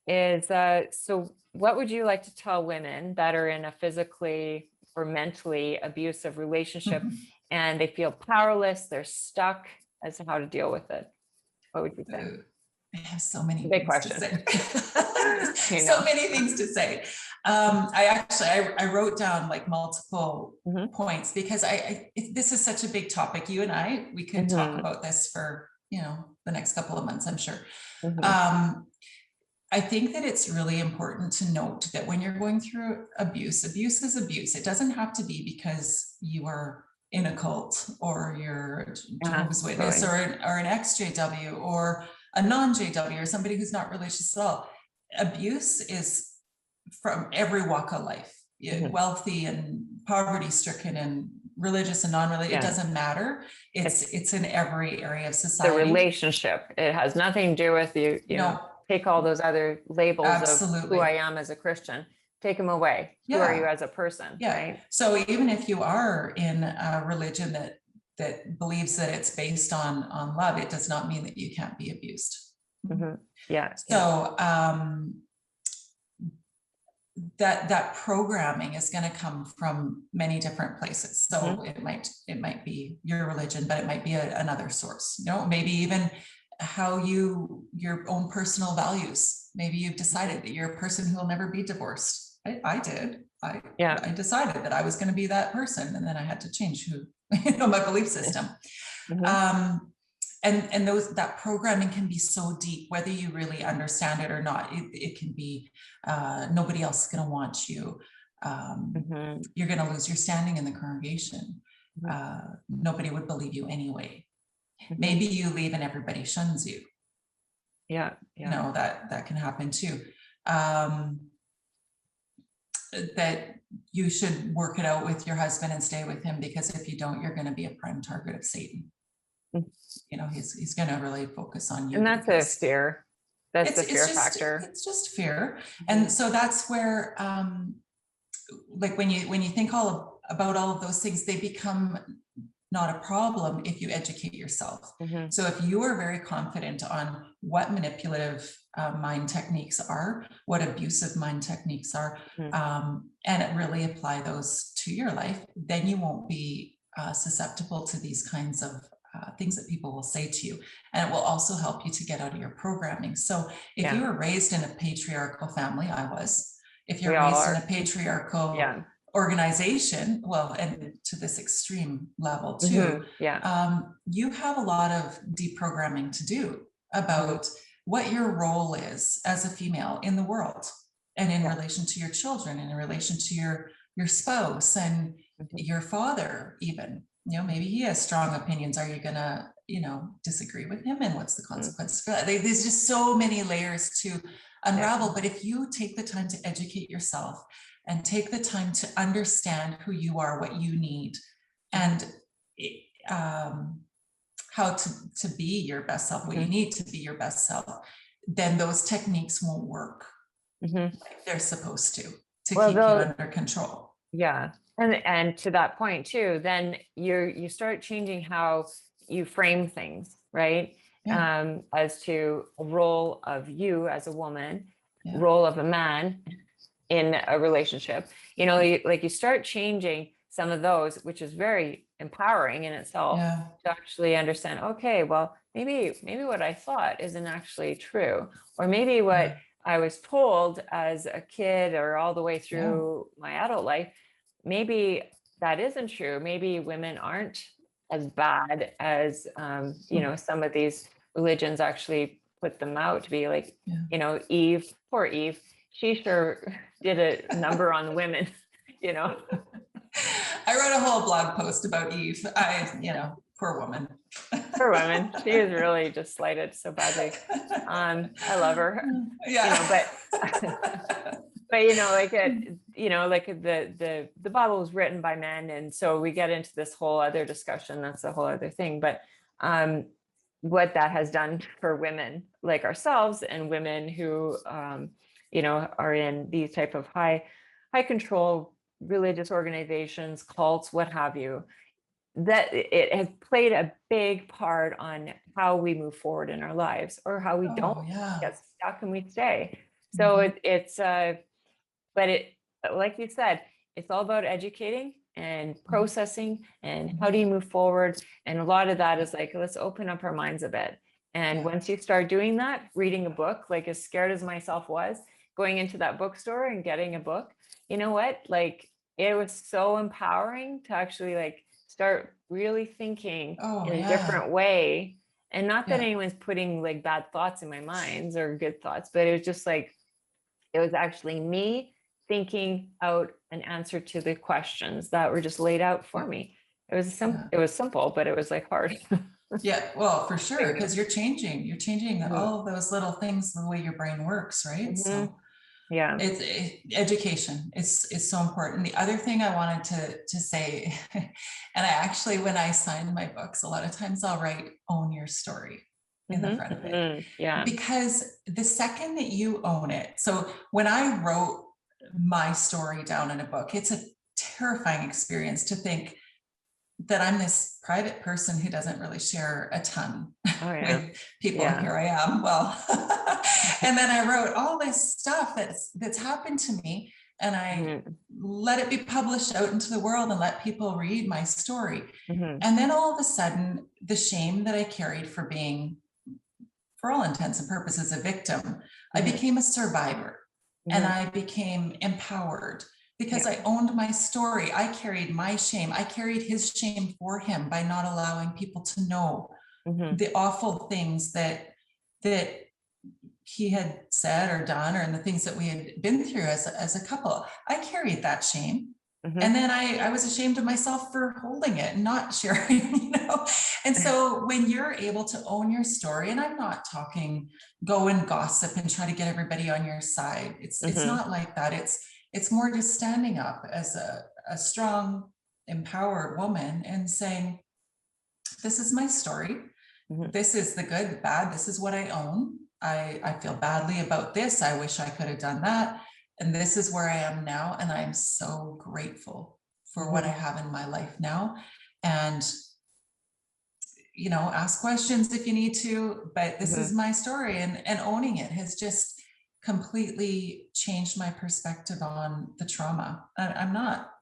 is so what would you like to tell women that are in a physically or mentally abusive relationship and they feel powerless, they're stuck, as to how to deal with it? What would you say? I have so many big things question. to say. So many things to say. I wrote down like multiple points, because this is such a big topic. You and we could talk about this for, the next couple of months, I'm sure. I think that it's really important to note that when you're going through abuse is abuse. It doesn't have to be because you are in a cult, or you're Jehovah's Witness, or an ex-JW, or a non-JW, or somebody who's not religious at all. Abuse is from every walk of life, wealthy and poverty-stricken, and religious and non-religious. It doesn't matter. It's in every area of society. The relationship. It has nothing to do with you. Take all those other labels of who I am as a Christian. Take them away. Who are you as a person? Right? So even if you are in a religion that believes that it's based on love, it does not mean that you can't be abused. So that programming is going to come from many different places. So it might be your religion, but it might be another source. Maybe even how your own personal values. Maybe you've decided that you're a person who will never be divorced. I did. I decided that I was going to be that person, and then I had to change my belief system. and that programming can be so deep, whether you really understand it or not. It can be, nobody else is going to want you. You're going to lose your standing in the congregation. Nobody would believe you anyway. Maybe you leave and everybody shuns you. Yeah. You know, that can happen too. That you should work it out with your husband and stay with him, because if you don't, you're going to be a prime target of Satan. You know, he's going to really focus on you. And that's a fear. That's the fear factor. It's just fear. And so that's where, like when you think about all of those things, they become not a problem if you educate yourself. So if you are very confident on what manipulative mind techniques are, what abusive mind techniques are, and really apply those to your life, then you won't be susceptible to these kinds of things that people will say to you. And it will also help you to get out of your programming. So if you were raised in a patriarchal family, I was, if you're raised in a patriarchal organization, well, and to this extreme level too, you have a lot of deprogramming to do about what your role is as a female in the world, and in relation to your children, and in relation to your spouse and your father even. You know, maybe he has strong opinions. Are you gonna, you know, disagree with him? And what's the consequence for that? There's just so many layers to unravel. But if you take the time to educate yourself and take the time to understand who you are, what you need, and how to be your best self, what you need to be your best self, then those techniques won't work like they're supposed to keep you under control. Yeah. And to that point too, then you start changing how you frame things, right? As to a role of you as a woman, role of a man in a relationship, you know, you start changing some of those, which is very empowering in itself to actually understand, okay, well, maybe what I thought isn't actually true, or maybe what I was told as a kid or all the way through my adult life, maybe that isn't true. Maybe women aren't as bad as, you know, some of these religions actually put them out to be. Like, you know, Eve, poor Eve, she sure did a number on women, you know. I wrote a whole blog post about Eve. You know, poor woman. Poor woman. She is really just slighted so badly. I love her. You know, but you know, like you know, like the Bible was written by men, and so we get into this whole other discussion. That's a whole other thing. But what that has done for women like ourselves, and women who you know, are in these type of high control religious organizations, cults, what have you, that it has played a big part on how we move forward in our lives, or how we don't get stuck and we stay. So it's but it, like you said, it's all about educating and processing, and how do you move forward? And a lot of that is like, let's open up our minds a bit. And once you start doing that, reading a book, like as scared as myself was, going into that bookstore and getting a book, you know what, like it was so empowering to actually like start really thinking in a different way. And not that anyone's putting like bad thoughts in my minds or good thoughts, but it was just like, it was actually me thinking out an answer to the questions that were just laid out for me. It was simple, but it was like hard. Well, for sure, because you're changing all of those little things, the way your brain works, right? So it's education. It's so important. The other thing I wanted to say, and I actually, when I sign my books, a lot of times I'll write "own your story" in the front of it. Because the second that you own it, so when I wrote my story down in a book, it's a terrifying experience to think that I'm this private person who doesn't really share a ton with people. Here I am. Well, and then I wrote all this stuff that's happened to me, and I let it be published out into the world and let people read my story. And then all of a sudden, the shame that I carried for being, for all intents and purposes, a victim, I became a survivor, and I became empowered. Because I owned my story. I carried my shame. I carried his shame for him by not allowing people to know the awful things that he had said or done, or the things that we had been through as a couple. I carried that shame. And then I was ashamed of myself for holding it and not sharing, you know? And so when you're able to own your story, and I'm not talking go and gossip and try to get everybody on your side. It's not like that. It's more just standing up as a strong, empowered woman and saying, this is my story. This is the good, the bad. This is what I own. I feel badly about this. I wish I could have done that. And this is where I am now. And I'm so grateful for what I have in my life now. And, you know, ask questions if you need to, but this is my story, and owning it has just completely changed my perspective on the trauma. I'm not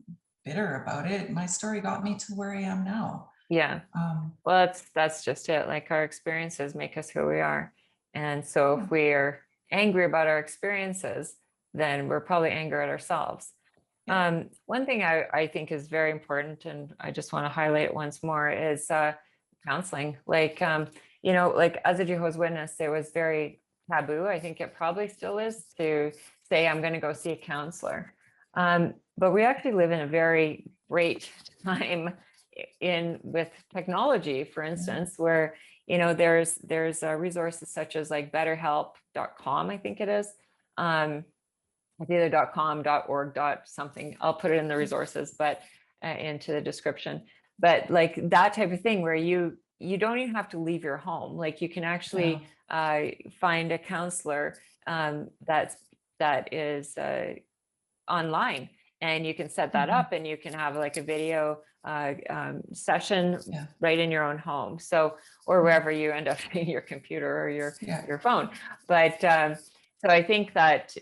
bitter about it. My story got me to where I am now. Yeah. Well, that's just it. Like, our experiences make us who we are. And so if we are angry about our experiences, then we're probably angry at ourselves. One thing I think is very important, and I just want to highlight it once more, is counseling. Like, you know, like as a Jehovah's Witness, it was very taboo. I think it probably still is to say, I'm going to go see a counselor. But we actually live in a very great time with technology, for instance, where, you know, there's resources such as like betterhelp.com, I think it is. It's either .com, .org, something. I'll put it in the resources, but into the description. But like that type of thing where you don't even have to leave your home. Like, you can actually find a counselor that is online, and you can set that up, and you can have like a video session right in your own home. So, or wherever you end up in your computer or your phone. But so I think that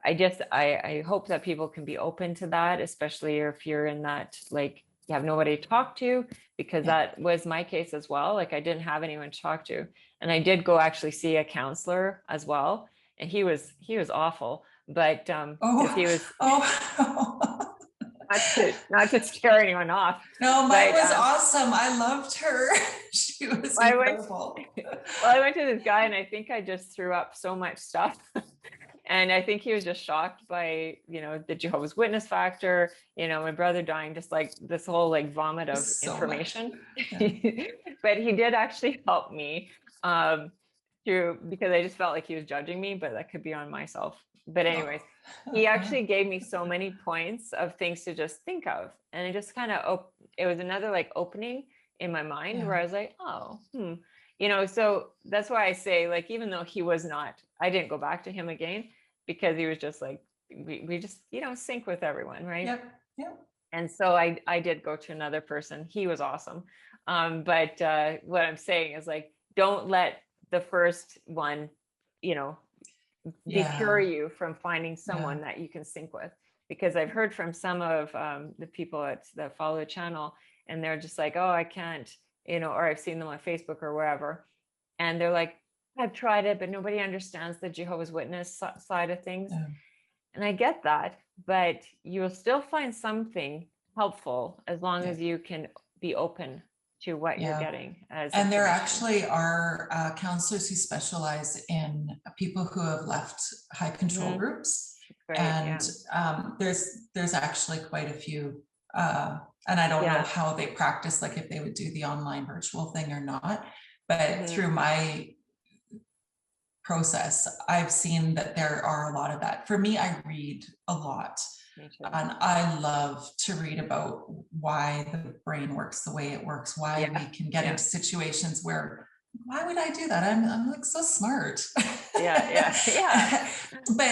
I hope that people can be open to that, especially if you're in that, like, you have nobody to talk to, because that was my case as well. Like, I didn't have anyone to talk to, and I did go actually see a counselor as well, and he was awful, but he was not to scare anyone off. No, mine was awesome. I loved her. She was incredible. I went to this guy, and I think I just threw up so much stuff. And I think he was just shocked by, you know, the Jehovah's Witness factor, you know, my brother dying, just like this whole like vomit of information. But he did actually help me because I just felt like he was judging me, but that could be on myself. But anyways, he actually gave me so many points of things to just think of. And it just kind of, it was another like opening in my mind where I was like, oh, you know, so that's why I say, like, even though he was not, I didn't go back to him again, because he was just like, we just, you know, sync with everyone, right? Yep. And so I did go to another person. He was awesome. But what I'm saying is, like, don't let the first one, you know, deter you from finding someone that you can sync with. Because I've heard from some of the people that follow the channel, and they're just like, oh, I can't, you know, or I've seen them on Facebook or wherever, and they're like, I've tried it, but nobody understands the Jehovah's Witness side of things. And I get that, but you will still find something helpful as long as you can be open to what you're getting. And there actually are counselors who specialize in people who have left high control groups. Great, and there's actually quite a few, and I don't know how they practice, like if they would do the online virtual thing or not, but through my process, I've seen that there are a lot of that. For me, I read a lot, and I love to read about why the brain works the way it works, why we can get into situations where, why would I do that? I'm like so smart. But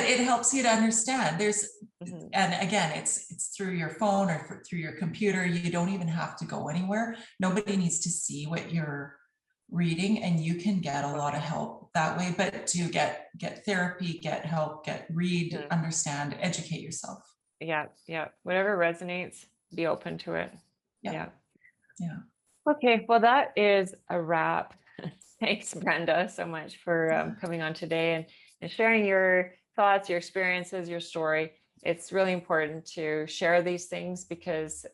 it helps you to understand. And again, it's through your phone or through your computer. You don't even have to go anywhere. Nobody needs to see what you're reading, and you can get a lot of help that way. But to get therapy, get help, read, understand, educate yourself. Whatever resonates, be open to it. Okay, well, that is a wrap. Thanks, Brenda, so much for coming on today and sharing your thoughts, your experiences, your story. It's really important to share these things, because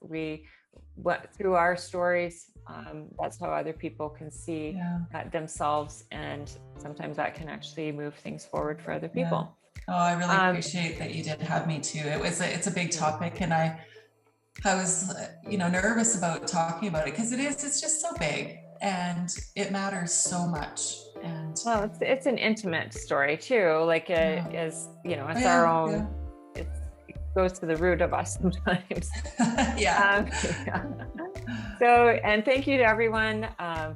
through our stories, that's how other people can see Yeah. themselves, and sometimes that can actually move things forward for other people. Oh, I really appreciate that you did have me too. It's a big topic, and I was, nervous about talking about it because it's just so big and it matters so much. And well, it's an intimate story too. Like it's our own. It goes to the root of us sometimes. Yeah. So, and thank you to everyone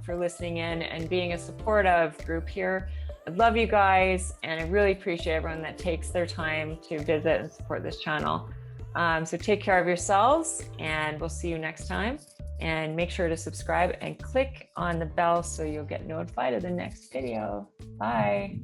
for listening in and being a supportive group here. I love you guys, and I really appreciate everyone that takes their time to visit and support this channel. So take care of yourselves, and we'll see you next time. And make sure to subscribe and click on the bell so you'll get notified of the next video. Bye.